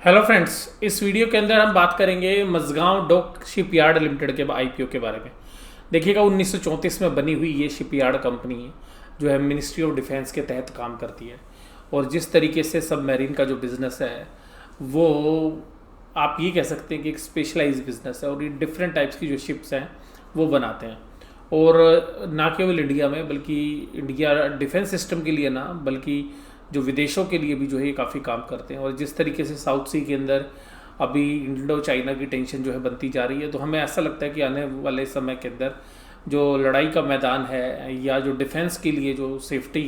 Hello friends, इस video के अंदर हम बात करेंगे मझगांव डॉक शिपयार्ड लिमिटेड के आईपीओ के बारे में। देखिएगा 1934 में बनी हुई ये शिपयार्ड कंपनी है जो है मिनिस्ट्री ऑफ डिफेंस के तहत काम करती है। और जिस तरीके से सबमरीन का जो बिज़नेस है वो आप ये कह सकते हैं कि एक स्पेशलाइज्ड बिजनेस है और ये डिफरेंट टाइप्स की जो शिप्स हैं वो बनाते हैं। और ना केवल इंडिया में बल्कि इंडिया डिफेंस सिस्टम के लिए ना बल्कि जो विदेशों के लिए भी जो है ये काफ़ी काम करते हैं। और जिस तरीके से साउथ सी के अंदर अभी इंडो चाइना की टेंशन जो है बनती जा रही है, तो हमें ऐसा लगता है कि आने वाले समय के अंदर जो लड़ाई का मैदान है या जो डिफेंस के लिए जो सेफ्टी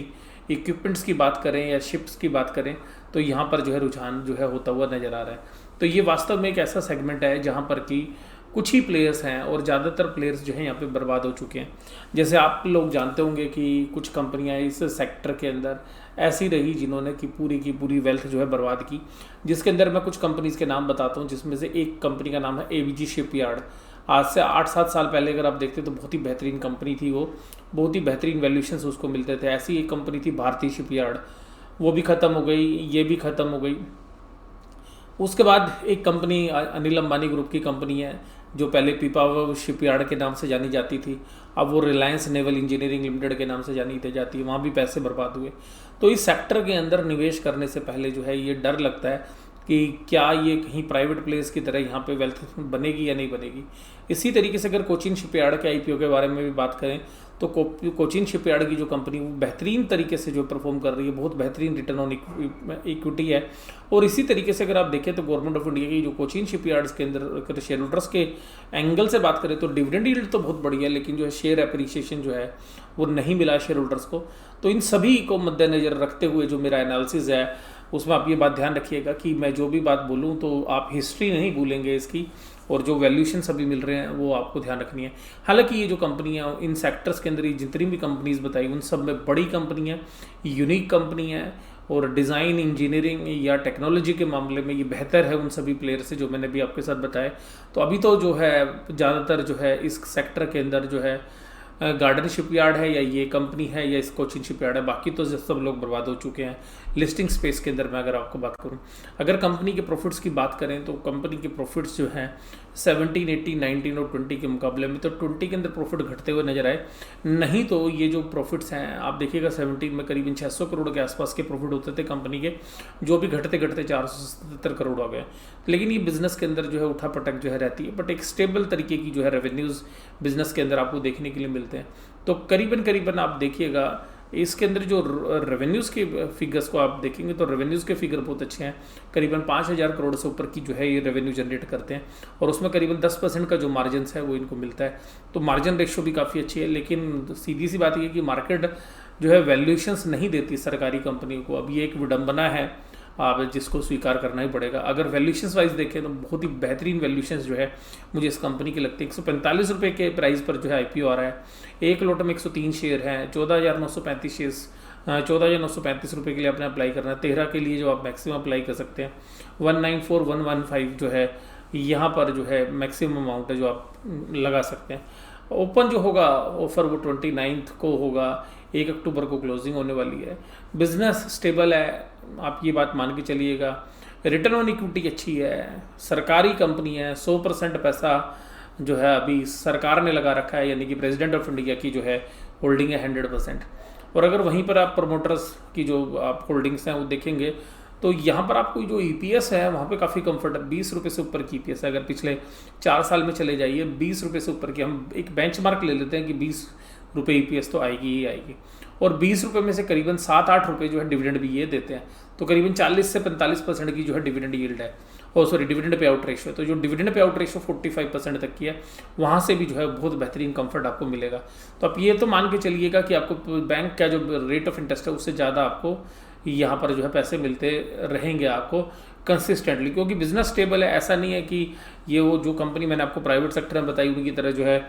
इक्विपमेंट्स की बात करें या शिप्स की बात करें, तो यहाँ पर जो है रुझान जो है होता हुआ नज़र आ रहा है। तो ये वास्तव में एक ऐसा सेगमेंट है जहाँ पर कि कुछ ही प्लेयर्स हैं और ज़्यादातर प्लेयर्स जो हैं यहाँ पे बर्बाद हो चुके हैं। जैसे आप लोग जानते होंगे कि कुछ कंपनियाँ इस सेक्टर के अंदर ऐसी रही जिन्होंने की पूरी वेल्थ जो है बर्बाद की, जिसके अंदर मैं कुछ कंपनीज़ के नाम बताता हूँ, जिसमें से एक कंपनी का नाम है एवीजी शिपयार्ड। आज से 8-7 साल पहले अगर आप देखते तो बहुत ही बेहतरीन कंपनी थी वो, बहुत ही बेहतरीन वैल्यूएशंस उसको मिलते थे। ऐसी एक कंपनी थी भारतीय शिपयार्ड, वो भी ख़त्म हो गई, ये भी ख़त्म हो गई। उसके बाद एक कंपनी अनिल अंबानी ग्रुप की कंपनी है जो पहले पीपावाव शिपयार्ड के नाम से जानी जाती थी, अब वो रिलायंस नेवल इंजीनियरिंग लिमिटेड के नाम से जानी जाती है। वहाँ भी पैसे बर्बाद हुए। तो इस सेक्टर के अंदर निवेश करने से पहले जो है ये डर लगता है कि क्या ये कहीं प्राइवेट प्लेस की तरह यहाँ पे वेल्थ बनेगी या नहीं बनेगी। इसी तरीके से अगर कोचिन शिपयार्ड के आईपीओ के बारे में भी बात करें तो कोचिन शिपयार्ड की जो कंपनी वो बेहतरीन तरीके से जो परफॉर्म कर रही है, बहुत बेहतरीन रिटर्न ऑन इक्विटी है। और इसी तरीके से अगर आप देखें तो गवर्नमेंट ऑफ इंडिया की जो कोचिन शिपयार्ड्स के अंदर अगर शेयर होल्डर्स के एंगल से बात करें तो डिविडेंड यील्ड तो बहुत बढ़िया है, लेकिन जो है शेयर एप्रिसिएशन जो है वो नहीं मिला शेयर होल्डर्स को। तो इन सभी को मद्देनज़र रखते हुए जो मेरा एनालिसिस है उसमें आप ये बात ध्यान रखिएगा कि मैं जो भी बात बोलूँ तो आप हिस्ट्री नहीं भूलेंगे इसकी, और जो वैल्यूएशन सभी मिल रहे हैं वो आपको ध्यान रखनी है। हालांकि ये जो कंपनियाँ इन सेक्टर्स के अंदर ये जितनी भी कंपनीज बताई उन सब में बड़ी कंपनी है, यूनिक कंपनी है, और डिज़ाइन इंजीनियरिंग या टेक्नोलॉजी के मामले में ये बेहतर है उन सभी प्लेयर से जो मैंने भी आपके साथ बताया। तो अभी तो जो है ज़्यादातर जो है इस सेक्टर के अंदर जो है गार्डन शिपयार्ड है या ये कंपनी है या इस कोचिन शिपयार्ड है, बाकी तो सब लोग बर्बाद हो चुके हैं लिस्टिंग स्पेस के अंदर। मैं अगर आपको बात करूं, अगर कंपनी के प्रॉफिट्स की बात करें तो कंपनी के प्रॉफिट्स जो हैं 17, 18, 19 और 20 के मुकाबले में तो 20 के अंदर प्रॉफिट घटते हुए नजर आए। नहीं तो ये जो प्रॉफिट्स हैं आप देखिएगा 17 में करीबन 600 करोड़ के आसपास के प्रॉफिट होते थे कंपनी के, जो भी घटते घटते 477 करोड़ हो गए। लेकिन ये बिजनेस के अंदर जो है उठापटक जो है रहती है, बट एक स्टेबल तरीके की जो है रेवेन्यूज़ बिजनेस के अंदर आपको देखने के लिए मिलते हैं। तो करीबन आप देखिएगा इसके अंदर जो रेवेन्यूज़ के फिगर्स को आप देखेंगे तो रेवेन्यूज़ के फिगर बहुत अच्छे हैं। करीबन 5,000 करोड़ से ऊपर की जो है ये रेवेन्यू जनरेट करते हैं, और उसमें करीबन 10% का जो मार्जिन है वो इनको मिलता है। तो मार्जिन रेशो भी काफ़ी अच्छी है। लेकिन सीधी सी बात ये कि मार्केट जो है वैल्यूएशंस नहीं देती सरकारी कंपनियों को। अब ये एक विडंबना है, आप जिसको स्वीकार करना ही पड़ेगा। अगर वैल्यूशंस वाइज देखें तो बहुत ही बेहतरीन वैल्यूशंस जो है मुझे इस कंपनी की लगती है। 145 रुपये के प्राइस पर जो है आईपीओ आ रहा है, एक लॉट में 103 शेयर हैं, 14,935 शेयर्स, 14,935 रुपये के लिए आपने अप्लाई करना है। 13 के लिए जो आप मैक्सिमम अप्लाई कर सकते हैं 194,115 जो है यहाँ पर जो है मैक्सिमम अमाउंट है जो आप लगा सकते हैं। ओपन जो होगा ऑफर वो 29 को होगा, 1 अक्टूबर को क्लोजिंग होने वाली है। बिजनेस स्टेबल है, आप ये बात मान के चलिएगा। रिटर्न ऑन इक्विटी अच्छी है, सरकारी कंपनी है, 100% पैसा जो है अभी सरकार ने लगा रखा है, यानी कि प्रेसिडेंट ऑफ इंडिया की जो है होल्डिंग है 100%। और अगर वहीं पर आप प्रमोटर्स की जो आप होल्डिंग्स हैं वो देखेंगे तो यहाँ पर आपको जो ईपीएस है वहाँ पे काफ़ी कंफर्ट है। 20 रुपये से ऊपर की ईपीएस है। अगर पिछले 4 साल में चले जाइए 20 रुपये से ऊपर की, हम एक बेंचमार्क ले लेते हैं कि 20 रुपये ईपीएस तो आएगी ही आएगी। और 20 रुपये में से करीबन 7-8 रुपये जो है डिविडेंड भी ये देते हैं, तो करीबन 40 से 45% की जो है डिविडेंड यील्ड है, और sorry dividend pay out ratio. तो जो डिविडेंड पे आउट रेशियो 45% तक की है, वहाँ से भी जो है बहुत बेहतरीन कंफर्ट आपको मिलेगा। तो आप ये तो मान के चलिएगा कि आपको बैंक का जो रेट ऑफ इंटरेस्ट है उससे ज़्यादा आपको यहाँ पर जो है पैसे मिलते रहेंगे आपको कंसिस्टेंटली, क्योंकि बिजनेस स्टेबल है। ऐसा नहीं है कि ये वो जो कंपनी मैंने आपको प्राइवेट सेक्टर में बताई उनकी तरह जो है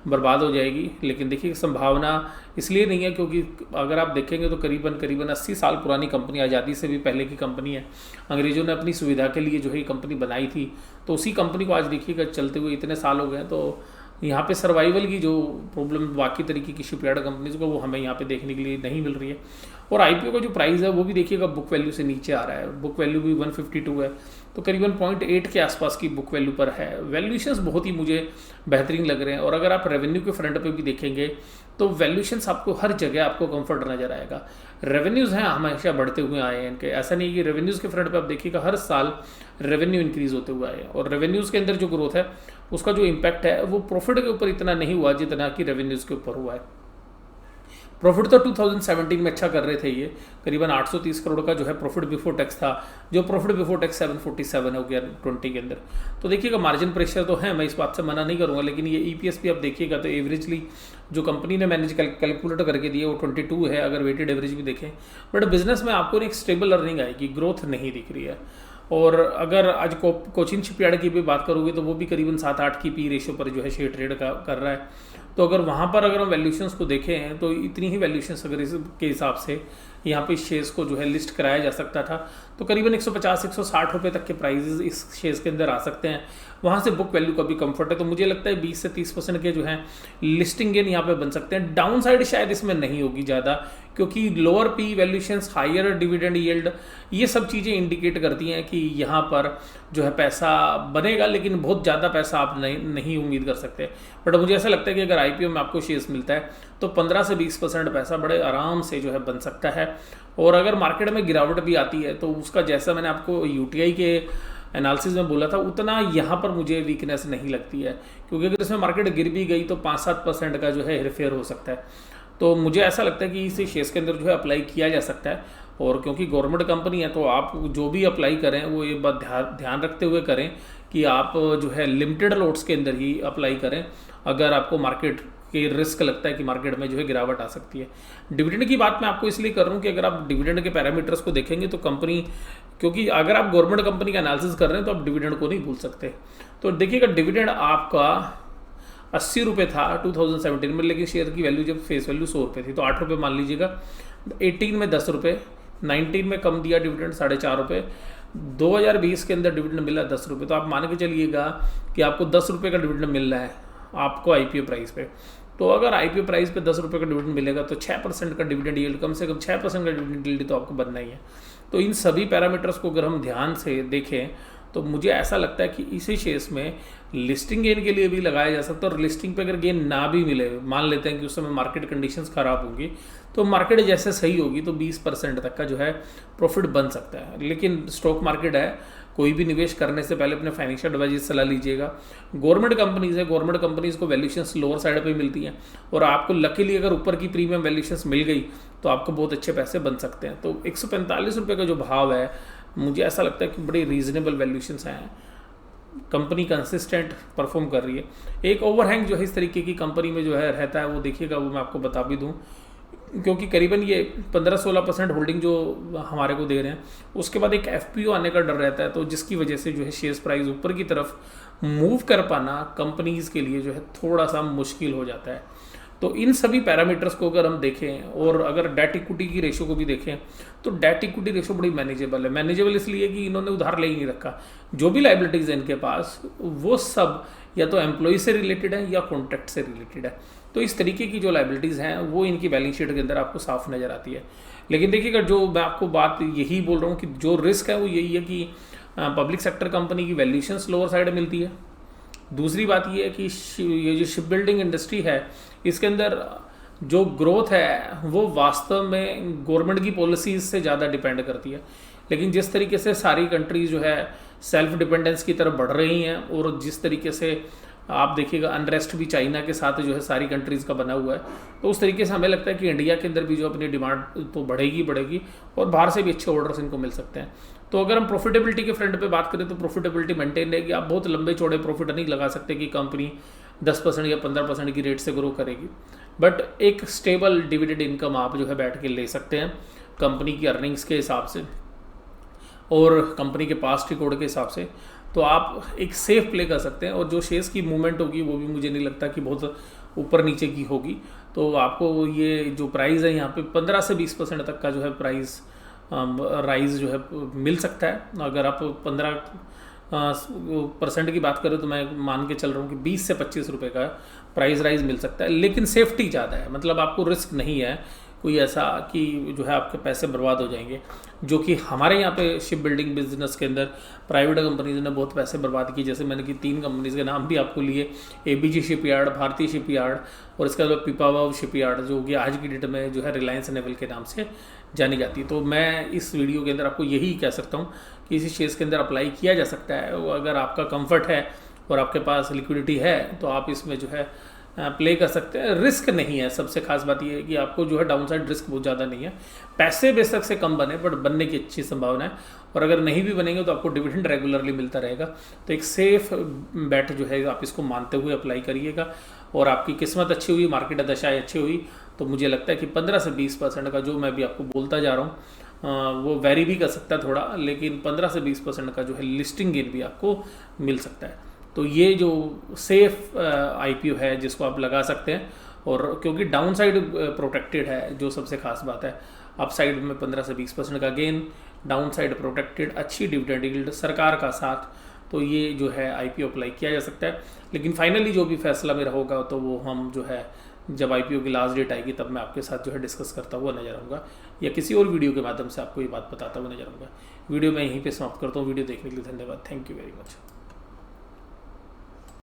बर्बाद हो जाएगी। लेकिन देखिए संभावना इसलिए नहीं है क्योंकि अगर आप देखेंगे तो करीबन 80 साल पुरानी कंपनी, आज़ादी से भी पहले की कंपनी है। अंग्रेज़ों ने अपनी सुविधा के लिए जो है ये कंपनी बनाई थी, तो उसी कंपनी को आज देखिएगा चलते हुए इतने साल हो गए। तो यहाँ पे सर्वाइवल की जो प्रॉब्लम बाकी तरीके की शिपयार्ड कंपनीज को वो हमें यहाँ पे देखने के लिए नहीं मिल रही है। और आईपीओ का जो प्राइस है वो भी देखिएगा बुक वैल्यू से नीचे आ रहा है, बुक वैल्यू भी 152 है। तो करीबन 0.8 के आसपास की बुक वैल्यू पर है। वैल्यूशंस बहुत ही मुझे बेहतरीन लग रहे हैं। और अगर आप रेवेन्यू के फ्रंट पे भी देखेंगे तो वैल्यूशंस आपको हर जगह आपको कंफर्ट नजर आएगा। रेवेन्यूज़ हैं हमेशा बढ़ते हुए आए हैं इनके, ऐसा नहीं कि रेवेन्यूज़ के फ्रंट पे आप देखिएगा हर साल रेवेन्यू इंक्रीज होते हुए आए हैं। और रेवेन्यूज़ के अंदर जो ग्रोथ है उसका जो इम्पैक्ट है वो प्रॉफिट के ऊपर इतना नहीं हुआ जितना कि रेवेन्यूज़ के ऊपर हुआ है। प्रॉफिट तो 2017 में अच्छा कर रहे थे, ये करीबन 830 करोड़ का जो है प्रॉफिट बिफोर टैक्स था, जो प्रॉफिट बिफोर टैक्स 747 हो गया 20 के अंदर। तो देखिएगा मार्जिन प्रेशर तो है, मैं इस बात से मना नहीं करूंगा, लेकिन ये ईपीएस भी आप देखिएगा तो एवरेजली जो कंपनी ने मैनेज कैलकुलेट करके दिए वो 22 है अगर वेटेड एवरेज भी देखें। बट बिजनेस में आपको एक स्टेबल अर्निंग आएगी, ग्रोथ नहीं दिख रही है। और अगर आज कोचिन शिपयार्ड की भी बात करोगे तो वो भी करीबन 7-8 की पी रेशियो पर जो है शेयर ट्रेड कर रहा है। तो अगर वहाँ पर अगर हम वैल्यूशंस को देखें तो इतनी ही वैल्यूशंस अगर इसके हिसाब से यहाँ पे शेयर्स को जो है लिस्ट कराया जा सकता था तो करीबन 150-160 रुपये तक के प्राइजेस इस शेयर्स के अंदर आ सकते हैं। वहाँ से बुक वैल्यू का भी कंफर्ट है। तो मुझे लगता है 20 से 30% के जो हैं लिस्टिंग गेन यहाँ पे बन सकते हैं। डाउन साइड शायद इसमें नहीं होगी ज़्यादा, क्योंकि lower P valuations, higher dividend yield, ये सब चीज़ें इंडिकेट करती हैं कि यहाँ पर जो है पैसा बनेगा, लेकिन बहुत ज़्यादा पैसा आप नहीं उम्मीद कर सकते। बट मुझे ऐसा लगता है कि अगर आईपीओ में आपको शेयर्स मिलता है तो 15 से 20% पैसा बड़े आराम से जो है बन सकता है। और अगर मार्केट में गिरावट भी आती है तो उसका, जैसा मैंने आपको यूटीआई के एनालिसिस में बोला था, उतना यहाँ पर मुझे वीकनेस नहीं लगती है, क्योंकि अगर इसमें मार्केट गिर भी गई तो 5-7% का जो है हेरफेर हो सकता है। तो मुझे ऐसा लगता है कि इसे शेयर्स के अंदर जो है अप्लाई किया जा सकता है। और क्योंकि गवर्नमेंट कंपनी है तो आप जो भी अप्लाई करें वो ये बात ध्यान रखते हुए करें कि आप जो है लिमिटेड लॉट्स के अंदर ही अप्लाई करें, अगर आपको मार्केट के रिस्क लगता है कि मार्केट में जो है गिरावट आ सकती है। डिविडेंड की बात मैं आपको इसलिए कर रहा हूँ कि अगर आप डिविडेंड के पैरामीटर्स को देखेंगे तो कंपनी, क्योंकि अगर आप गवर्नमेंट कंपनी का एनालिसिस कर रहे हैं तो आप डिविडेंड को नहीं भूल सकते। तो देखिएगा डिविडेंड आपका 80 रुपये था 2017 में, लेकिन शेयर की वैल्यू जब फेस वैल्यू 100 रुपये थी तो 8 रुपये मान लीजिएगा। 18 में 10 रुपये, 19 में कम दिया डिविडेंड 4.5 रुपये, 2020 के अंदर डिविडेंड मिला 10 रुपये। तो आप मान के चलिएगा कि आपको 10 रुपये का डिविडेंड मिल रहा है आपको आईपीओ प्राइस पे। तो अगर आईपीओ प्राइस पे 10 रुपये का डिविडेंड मिलेगा तो 6% का डिविडेंड यील्ड, कम से कम 6% का डिविडेंड यील्ड तो आपको बनना ही है। तो इन सभी पैरामीटर्स को अगर हम ध्यान से देखें तो मुझे ऐसा लगता है कि इसी शेयर्स में लिस्टिंग गेन के लिए भी लगाया जा सकता है। और लिस्टिंग पे अगर गेन ना भी मिले, मान लेते हैं कि उस समय मार्केट कंडीशंस खराब होंगी, तो मार्केट जैसे सही होगी तो 20% तक का जो है प्रॉफिट बन सकता है। लेकिन स्टॉक मार्केट है, कोई भी निवेश करने से पहले अपने फाइनेंशियल एडवाइजर सलाह लीजिएगा। गवर्नमेंट कंपनीज है, गवर्नमेंट कंपनीज को वैल्यूशंस लोअर साइड पे मिलती हैं, और आपको लकीली अगर ऊपर की प्रीमियम वैल्यूशंस मिल गई तो आपको बहुत अच्छे पैसे बन सकते हैं। तो 145 रुपये का जो भाव है, मुझे ऐसा लगता है कि बड़ी रीजनेबल वैल्यूशंस हैं, कंपनी कंसिस्टेंट परफॉर्म कर रही है। एक ओवरहैंग जो है इस तरीके की कंपनी में जो है रहता है, वो देखिएगा, वो मैं आपको बता भी दूं, क्योंकि करीबन ये 15-16% होल्डिंग जो हमारे को दे रहे हैं, उसके बाद एक एफपीओ आने का डर रहता है, तो जिसकी वजह से जो है शेयर्स प्राइस ऊपर की तरफ मूव कर पाना कंपनीज के लिए जो है थोड़ा सा मुश्किल हो जाता है। तो इन सभी पैरामीटर्स को अगर हम देखें, और अगर डेट इक्विटी की रेशो को भी देखें, तो डेट इक्विटी रेशो बड़ी मैनेजेबल है। मैनेजेबल इसलिए कि इन्होंने उधार ले ही नहीं रखा। जो भी लाइबिलिटीज़ है इनके पास, वो सब या तो एम्प्लॉय से रिलेटेड है या कॉन्ट्रैक्ट से रिलेटेड है। तो इस तरीके की जो लाइबिलिटीज़ हैं वो इनकी बैलेंस शीट के अंदर आपको साफ नज़र आती है। लेकिन देखिएगा, जो मैं आपको बात यही बोल रहा हूँ कि जो रिस्क है वो यही है कि पब्लिक सेक्टर कंपनी की वैल्यूशंस लोअर साइड मिलती है। दूसरी बात ये है कि ये जो शिप बिल्डिंग इंडस्ट्री है, इसके अंदर जो ग्रोथ है वो वास्तव में गवर्नमेंट की पॉलिसीज से ज़्यादा डिपेंड करती है। लेकिन जिस तरीके से सारी कंट्रीज जो है सेल्फ डिपेंडेंस की तरफ बढ़ रही हैं, और जिस तरीके से आप देखिएगा अनरेस्ट भी चाइना के साथ जो है सारी कंट्रीज़ का बना हुआ है, तो उस तरीके से हमें लगता है कि इंडिया के अंदर भी जो अपनी डिमांड तो बढ़ेगी, और बाहर से भी अच्छे ऑर्डर्स इनको मिल सकते हैं। तो अगर हम प्रॉफिटेबिलिटी के फ्रंट पे बात करें तो प्रॉफिटेबिलिटी मेंटेन रहेगी। आप बहुत लंबे चौड़े प्रॉफिट नहीं लगा सकते कि कंपनी 10% या 15% की रेट से ग्रो करेगी, बट एक स्टेबल डिविडेंड इनकम आप जो है बैठ के ले सकते हैं कंपनी की अर्निंग्स के हिसाब से और कंपनी के पास्ट रिकॉर्ड के हिसाब से। तो आप एक सेफ प्ले कर सकते हैं, और जो शेयर्स की मूवमेंट होगी वो भी मुझे नहीं लगता कि बहुत ऊपर नीचे की होगी। तो आपको ये जो प्राइस है यहाँ पे 15 से 20% तक का जो है प्राइस राइज जो है मिल सकता है। अगर आप 15% की बात करें तो मैं मान के चल रहा हूँ कि 20 से 25 रुपये का प्राइस राइज मिल सकता है, लेकिन सेफ्टी ज़्यादा है, मतलब आपको रिस्क नहीं है कोई ऐसा कि जो है आपके पैसे बर्बाद हो जाएंगे, जो कि हमारे यहाँ पे शिप बिल्डिंग बिजनेस के अंदर प्राइवेट कंपनीज ने बहुत पैसे बर्बाद किए। जैसे मैंने कि 3 कंपनीज के नाम भी आपको लिए, एबीजी शिपयार्ड, भारतीय शिपयार्ड और इसके बाद पिपावाव शिपयार्ड, जो कि आज की डेट में जो है रिलायंस नेवल के नाम से जानी जाती है। तो मैं इस वीडियो के अंदर आपको यही कह सकता हूँ कि इसी शेयर्स के अंदर अप्लाई किया जा सकता है। अगर आपका कंफर्ट है और आपके पास लिक्विडिटी है तो आप इसमें जो है प्ले कर सकते हैं। रिस्क नहीं है, सबसे खास बात यह है कि आपको जो है डाउनसाइड रिस्क बहुत ज़्यादा नहीं है। पैसे बेशक से कम बने बट बनने की अच्छी संभावना है, और अगर नहीं भी बनेंगे तो आपको डिविडेंड रेगुलरली मिलता रहेगा। तो एक सेफ बेट जो है आप इसको मानते हुए अप्लाई करिएगा, और आपकी किस्मत अच्छी हुई, मार्केट दशाएँ अच्छी हुई, तो मुझे लगता है कि 15 से 20% का जो मैं भी आपको बोलता जा रहा हूँ वो वेरी भी कर सकता है थोड़ा, लेकिन 15 से 20% का जो है लिस्टिंग गेन भी आपको मिल सकता है। तो ये जो सेफ आईपीओ है जिसको आप लगा सकते हैं, और क्योंकि डाउन साइड प्रोटेक्टेड है, जो सबसे खास बात है। अप साइड में 15 से 20% का गेन, डाउन साइड प्रोटेक्टेड, अच्छी डिविडेंड यील्ड, सरकार का साथ, तो ये जो है आईपीओ अप्लाई किया जा सकता है। लेकिन फाइनली जो भी फैसला मेरा होगा तो वो हम जो है जब आईपीओ की लास्ट डेट आएगी तब मैं आपके साथ जो है डिस्कस करता हुआ नजर आऊँगा, या किसी और वीडियो के माध्यम से आपको ये बात बताता हुआ नजर आऊँगा। वीडियो मैं यहीं पे समाप्त करता हूँ। वीडियो देखने के लिए धन्यवाद। Thank you very much.